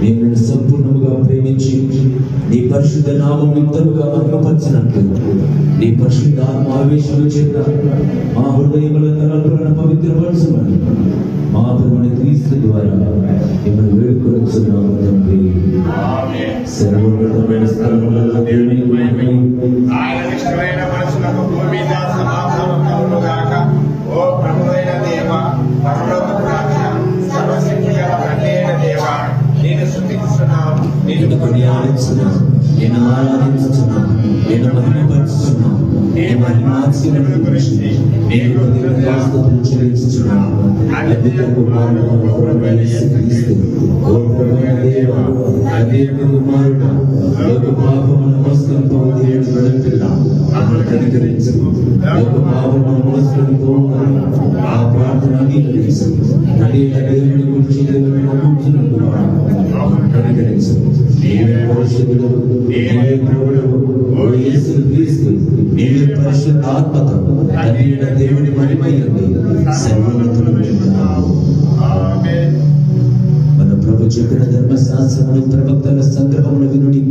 నేను సంపూర్ణముగా ప్రేమించి నీ పరిశుద్ధ నామం నిమిత్తముగా మహిమపరచినట్లు నీ పరిశుద్ధ ఆవేశము చేత మా హృదయముల తలంపులను పవిత్రపరచమని మా ప్రభువైన క్రీస్తు ద్వారా మిమ్మల్ని వేడుకొనుచున్నాము తండ్రి. సర్వోన్నతమైన స్థలములలో దేవునికి మహిమ, ఆయన ఇష్టమైన మనుషులకు భూమి మీద సమాధానం కలుగును గాక. ఓ ప్రభువైన దేవా, పరలోకపు రాజ్యం, సర్వశక్తి గల తండ్రి అయిన దేవా, నేను స్తుతిస్తున్నాను, నేను కొనియాడించున్నాను, నేను ఆరాధించుచున్నాను, నేను మహిమపరుచుచున్నాను, నేను మహిమాత్సర్యముల గురించి నేను కృతజ్ఞతాస్తుతులు చెల్లించుచున్నాను. అద్భుత కుమారుడు ప్రభువైన యేసుక్రీస్తు, ఓ ప్రభువైన దేవా, అద్భుత కుమారుడా, లోక పాపములను మోసుకొని పోవు దేవుని గొర్రెపిల్ల, మమ్మల్ని కనికరించు. లోక పాపములను మోసుకొని పోవు ఆ ప్రార్థన అంగీకరించు. నడిన దేవుని గురించి దేవుని నమ్ముచున్నవాడా, మమ్మల్ని కనికరించు. నీవే పరిశుద్ధుడు, నీవే ప్రభువు, ఓ యేసుక్రీస్తు, నీవే పరిశుద్ధ ఆత్మతో నడిన దేవుని మహిమయందు సర్వోన్నతుడైనావు. ఆమేన్. మన ప్రభు చెప్పిన ధర్మశాస్త్రమును ప్రవక్తల సంగ్రహమును వినుడి.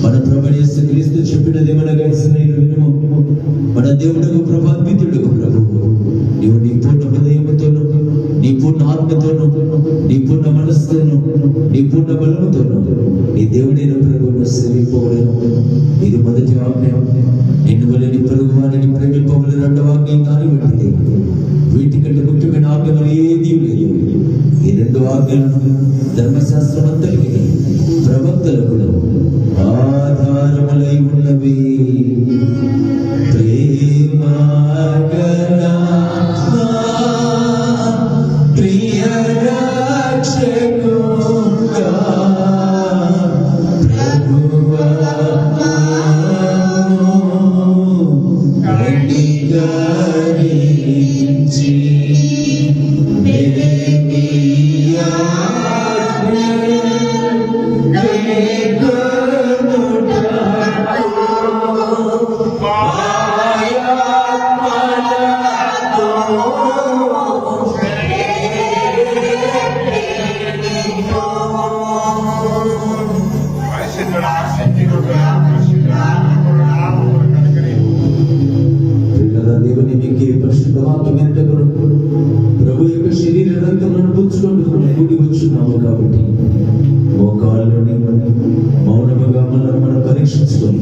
మన ప్రభు యేసుక్రీస్తు చెప్పినదేమనగా ఇశ్రాయేలు వినుము. మన దేవుడకు ప్రభు అద్వితీయుడకు ప్రభువు, నీవు నీ పూర్ణ హృదయముతోను, నీ పూర్ణ ఆత్మతోను, నీ పూర్ణ మనస్సుతోను, నీ పూర్ణ బలముతోను నీ దేవుడైన ప్రభువును సేవింపవలెను. ఇది మొదటి ఆజ్ఞ. నిన్ను వలె నీ పొరుగు వారిని ప్రేమింపవలెను రెండవ ఆజ్ఞ దాని వంటిది. వీటికంటే ముఖ్యమైన ఆజ్ఞలు ఏదీ లేదు. ఈ రెండు ఆజ్ఞలను ధర్మశాస్త్రం అంతటికి ప్రవక్తలకు ఆధారములై ఉన్నవి. దేవుని మీకు పరిశుద్ధ వాక్యం ఎంతకను ప్రభు యొక్క శరీర రక్తములను పుచ్చుకొని కూడి వచ్చున్నాము కాబట్టి మోకాళ్ళలోని మౌనముగా మనం పరీక్షించుకొని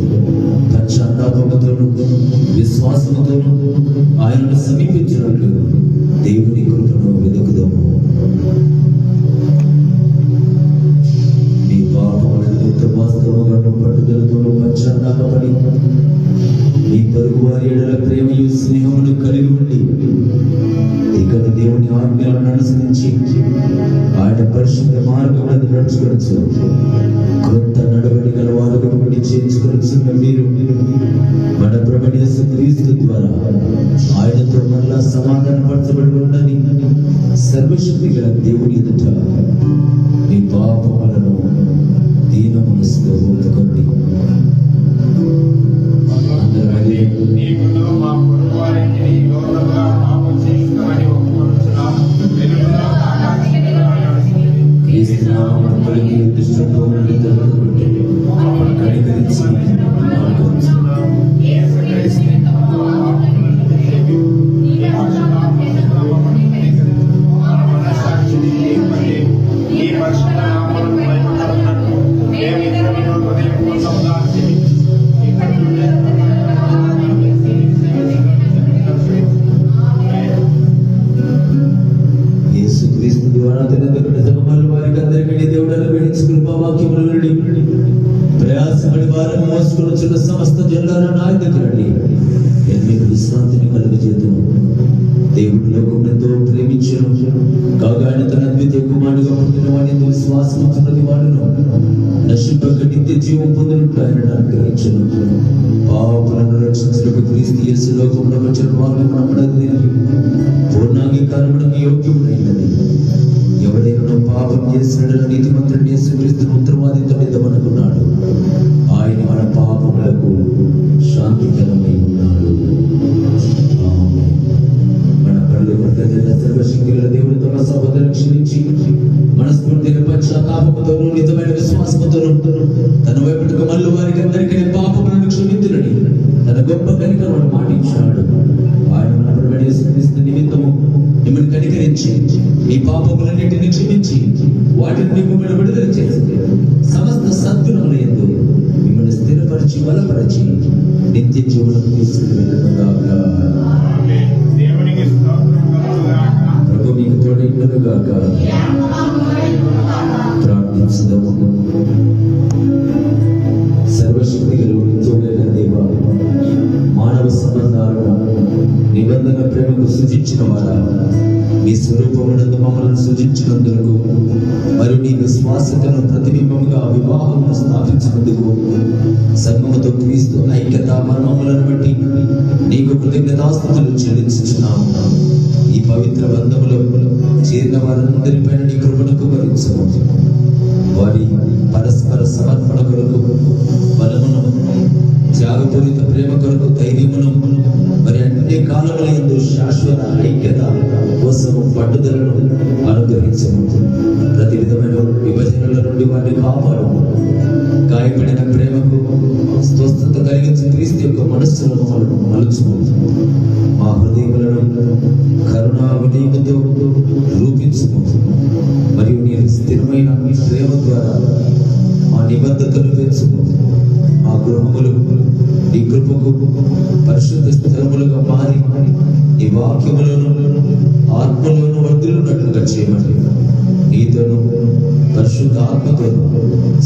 పశ్చాత్తాపముతోను విశ్వాసముతోను ఆయనను సమీపించినట్లు దేవుని కృపను వెతుకుదాము. మీ పాపములను వాస్తవముగా పట్టుదలతోనూ పశ్చాత్తాపడి ఈ పొరుగు వారి ఎడల ప్రేమయు స్నేహమును కలిగి ఉండి ఇక దేవుని ఆజ్ఞలను అనుసరించి ఆయన పరిశుద్ధ మార్గములను నడుచుకొనొచ్చు. క్రొత్త నడవడి గల వారు చేర్చుకొనొచ్చున్న మీరు మన ప్రభువైన యేసుక్రీస్తు ద్వారా ఆయనతో మరలా సమాధానపరచబడి ఉందని సర్వశక్తి గల దేవుని ఎదుట మీ పాపములను దీన మనసుతో ఒప్పుకోండి. నీకును మా పొరుగు వారికి విరోధంగా పాపం చేస్తున్నామని ఒప్పుకొనుచున్నాము. వెలుగులో క్రీస్తు నామములోకి దుష్టులతో నుండి తొలగించుకుంటే మమ్మల్ని కనికరించి ప్రయాసపడి వారిని మోసుకొనుచున్న సమస్త జనులను నా దగ్గరికి రండి, నేను మీకు విశ్రాంతిని కలుగజేతును. దేవుడు లోకమును ఎంతో ప్రేమించెను కాగా ఆయన తన అద్వితీయ కుమారుడుగా పుట్టిన వాడిని విశ్వాసం ప్రతి వాడును నశింపక నిత్య జీవం పొందినట్లు ఆయన అనుగ్రహించెను. పాపులను రక్షించుటకు క్రీస్తు యేసు లోకములో వచ్చిన వారిని నమ్మడని పూర్ణాంగీకారమునకు యోగ్యమునైనది. ఎవడైనా పాపం చేసినట్టు నీతిమంతుడిని యేసుక్రీస్తును ఉత్తరవాదితమనుకున్నాడు. ఆయన మన పాపములకు శాంతికరమై ఉన్నాడు. మన కళ్ళు సర్వశక్తి గల దేవునితో సహోదరుని క్షమించి మనస్ఫూర్తిగా పశ్చాత్తాపముతోను నిజమైన విశ్వాసముతోను తన వైపుకు మళ్ళీ వారికి అందరికీ పాపములను క్షమించునని తన గొప్ప కనికరమును మాటించాడు. ఆయన మన ప్రభువైన యేసుక్రీస్తు నిమిత్తము మిమ్మల్ని కనికరించి మీ పాపములన్నింటినీ క్షమించి వాటిని మిమ్మల్ని విడుదల చేసి సమస్త సద్గుణముల యందు మిమ్మల్ని స్థిరపరిచి బలపరిచి నిత్య జీవనం తీసుకుని వెళ్ళనుగాక. దేవునికి స్తోత్రం కలుగుగాక. ప్రభు మీకు తోడైనగాక. ప్రార్థించుదాము. సర్వశక్తి నిత్యుడైన దేవా, మానవ సంబంధాలను నిబంధన ప్రేమకు సృజించిన వారా, మీ స్వరూపమునందు మమ్మల్ని సృజించినందుకు మరియు నీ విశ్వాసతను ప్రతిబింబముగా వివాహమును స్థాపించినందుకు సంగముతో క్రీస్తు ఐక్యత మర్మములను బట్టి నీకు కృతజ్ఞతాస్తుతులు చెల్లించుచున్నాము. ఈ పవిత్ర బంధములో చేరిన వారందరిపైన నీ కృపను కుమరించము. వారి పరస్పర సమర్పణ కొరకు బలమును, త్యాగపూరిత ప్రేమ కొరకు ధైర్యమును, మరి అన్ని కాలముల యందు శాశ్వత ఐక్యత కోసము పట్టుదలను అనుగ్రహించము. ప్రతి విధమైన విభజనల నుండి వారిని కాపాడము. గాయపడిన ప్రేమకు స్వస్థత కలిగించి క్రీస్తు యొక్క మనస్సులను మలుచుము. మా హృదయములను కరుణా వినయముతో రూపించుము. మరియు నీ స్థిరమైన ప్రేమ ద్వారా మా నిబద్ధతను పెంచుము. మా గృహములు నీ కృపకు పరిశుద్ధ స్థలములుగా మారి నీ వాక్యములను ఆత్మలను వర్ధిల్లునట్లుగా చేయమని నీతోను పరిశుద్ధ ఆత్మతో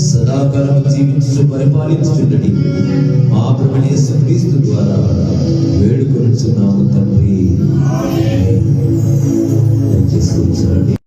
సదాకాలం జీవించు పరిపాలించుచుండడి మా ప్రభువైన యేసు